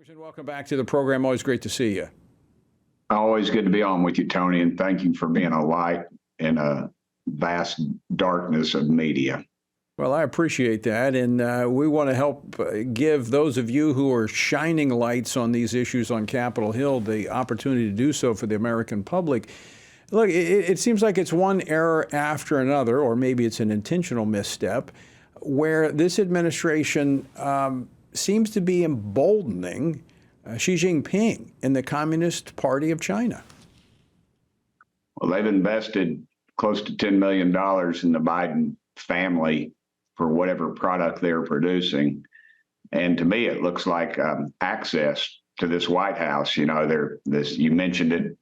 And welcome back to the program. Always great to see you. Always good to be on with you, Tony, and thank you for being a light in a vast darkness of media. Well, I appreciate that, and we want to help give those of you who are shining lights on these issues on Capitol Hill the opportunity to do so for the American public. Look, it seems like it's one error after another, or maybe it's an intentional misstep, where this administration seems to be emboldening Xi Jinping and the Communist Party of China. Well, they've invested close to $10 million in the Biden family for whatever product they're producing. And to me, it looks like access to this White House. You know, you mentioned it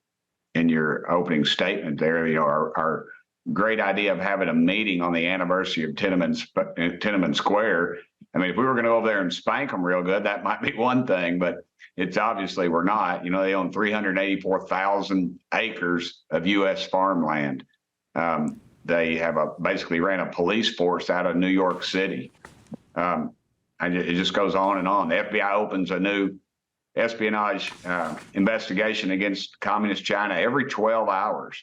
in your opening statement there, you know, our great idea of having a meeting on the anniversary of Tiananmen Square. I mean, if we were going to go over there and spank them real good, that might be one thing, but it's obviously we're not. You know, they own 384,000 acres of U.S. farmland. They have basically ran a police force out of New York City. And it just goes on and on. The FBI opens a new espionage investigation against Communist China every 12 hours.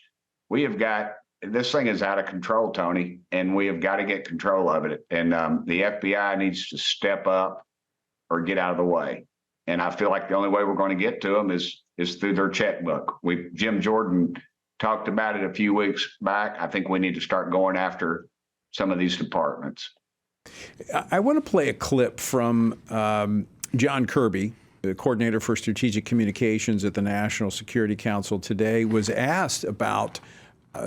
This thing is out of control, Tony, and we have got to get control of it. And the FBI needs to step up or get out of the way. And I feel like the only way we're going to get to them is through their checkbook. Jim Jordan talked about it a few weeks back. I think we need to start going after some of these departments. I want to play a clip from John Kirby, the coordinator for strategic communications at the National Security Council today, was asked about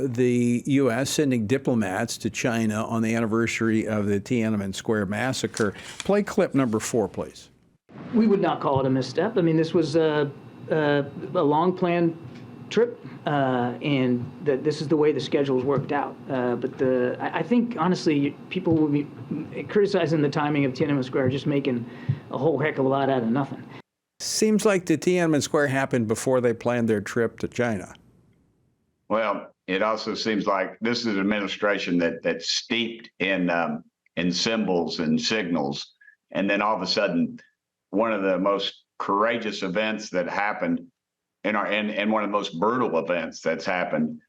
the U.S. sending diplomats to China on the anniversary of the Tiananmen Square massacre. Play clip number 4, please. We would not call it a misstep. I mean, this was a long-planned trip, and this is the way the schedules worked out. But I think, honestly, people will be criticizing the timing of Tiananmen Square, just making a whole heck of a lot out of nothing. Seems like the Tiananmen Square happened before they planned their trip to China. Well, it also seems like this is an administration that's steeped in symbols and signals, and then all of a sudden, one of the most courageous events that happened and one of the most brutal events that's happened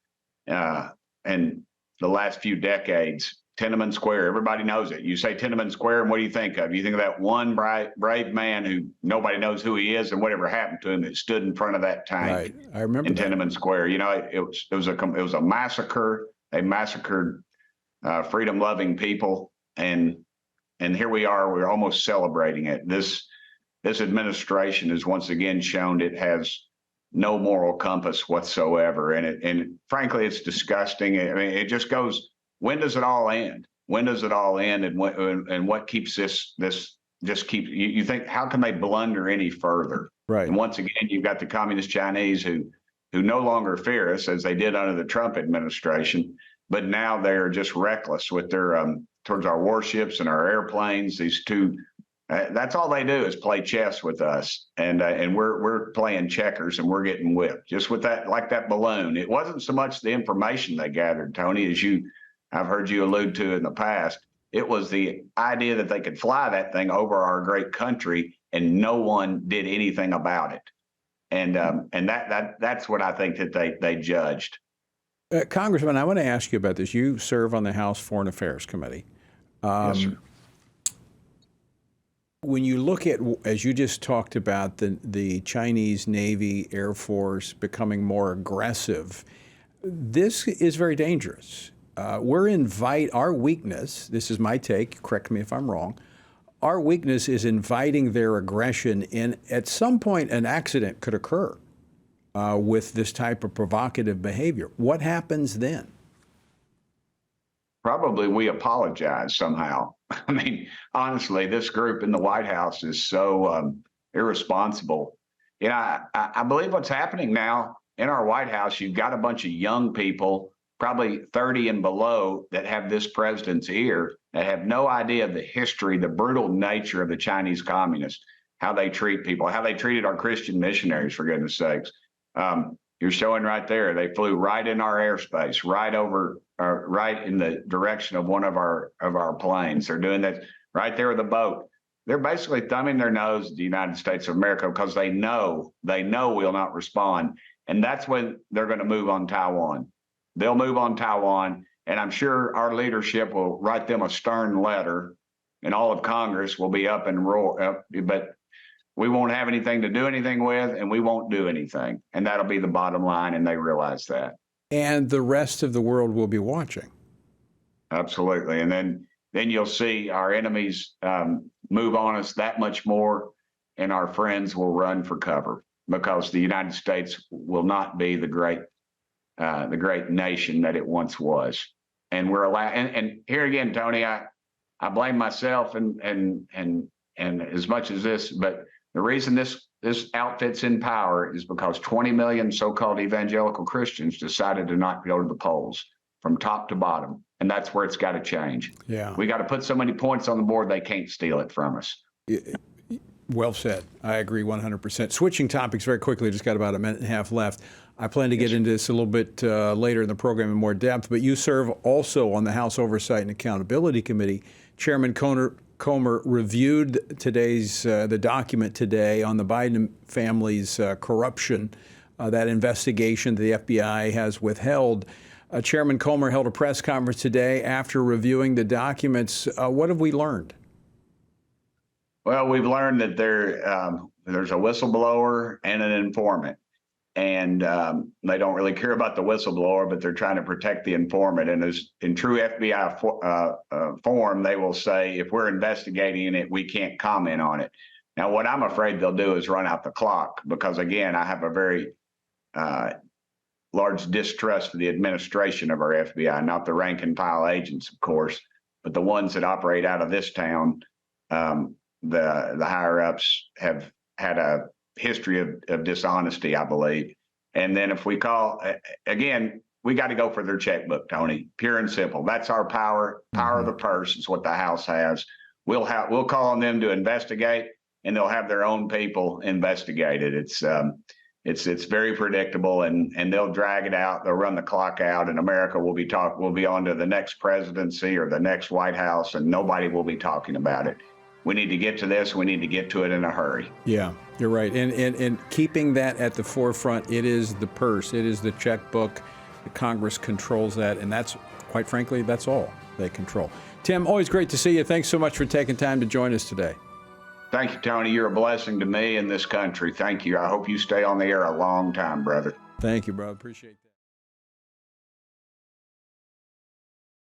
in the last few decades, Tiananmen Square. Everybody knows it. You say Tiananmen Square, and what do you think of? You think of that one brave man who nobody knows who he is and whatever happened to him that stood in front of that tank. Right, I remember in that. Tiananmen Square. You know, it was a massacre. They massacred freedom-loving people, and here we are. We're almost celebrating it. This administration has once again shown it has no moral compass whatsoever, and frankly, it's disgusting. I mean, it just goes. When does it all end? When does it all end? And what keeps this just keep you think, how can they blunder any further? Right. And once again, you've got the communist Chinese who no longer fear us as they did under the Trump administration, but now they're just reckless with their towards our warships and our airplanes. These two, that's all they do is play chess with us, and we're playing checkers and we're getting whipped just with that, like that balloon. It wasn't so much the information they gathered, Tony, as I've heard you allude to in the past. It was the idea that they could fly that thing over our great country and no one did anything about it. And that's what I think that they judged. Congressman, I want to ask you about this. You serve on the House Foreign Affairs Committee. Yes, sir. When you look at, as you just talked about, the Chinese Navy, Air Force becoming more aggressive, this is very dangerous. Our weakness, this is my take, correct me if I'm wrong, our weakness is inviting their aggression, and at some point an accident could occur with this type of provocative behavior. What happens then? Probably we apologize somehow. I mean, honestly, this group in the White House is so irresponsible. You know, I believe what's happening now in our White House, you've got a bunch of young people, probably 30 and below, that have this president's ear, that have no idea of the history, the brutal nature of the Chinese communists, how they treat people, how they treated our Christian missionaries, for goodness sakes. You're showing right there, they flew right in our airspace, right in the direction of one of our planes. They're doing that right there with the boat. they're basically thumbing their nose at the United States of America because they know we'll not respond. And that's when they're going to move on Taiwan. They'll move on Taiwan, and I'm sure our leadership will write them a stern letter, and all of Congress will be up and roar. But we won't have anything to do anything with, and we won't do anything. And that'll be the bottom line, and they realize that. And the rest of the world will be watching. Absolutely. And then you'll see our enemies move on us that much more, and our friends will run for cover because the United States will not be the great nation that it once was. And we're allowed. And here again, Tony, I blame myself and as much as this, but the reason this outfit's in power is because 20 million so-called evangelical Christians decided to not go to the polls from top to bottom. And that's where it's got to change. Yeah. We got to put so many points on the board, they can't steal it from us. Well said. I agree 100%. Switching topics very quickly, just got about a minute and a half left. I plan to get into this a little bit later in the program in more depth, but you serve also on the House Oversight and Accountability Committee. Chairman Comer reviewed today's the document today on the Biden family's corruption, that investigation that the FBI has withheld. Chairman Comer held a press conference today after reviewing the documents. What have we learned? Well, we've learned that there's a whistleblower and an informant, and they don't really care about the whistleblower, but they're trying to protect the informant. And as in true FBI form, they will say, if we're investigating it, we can't comment on it. Now, what I'm afraid they'll do is run out the clock because, again, I have a very large distrust for the administration of our FBI, not the rank and file agents, of course, but the ones that operate out of this town. The higher ups have had a history of dishonesty, I believe. And then if we call, again, we got to go for their checkbook, Tony, pure and simple. That's our power. Power of the purse is what the House has. We'll call on them to investigate, and they'll have their own people investigate it. It's very predictable, and they'll drag it out. They'll run the clock out, and America will be on to the next presidency or the next White House, and nobody will be talking about it. We need to get to this. We need to get to it in a hurry. Yeah, you're right. And keeping that at the forefront, it is the purse. It is the checkbook. The Congress controls that. And that's, quite frankly, that's all they control. Tim, always great to see you. Thanks so much for taking time to join us today. Thank you, Tony. You're a blessing to me and this country. Thank you. I hope you stay on the air a long time, brother. Thank you, brother. Appreciate it.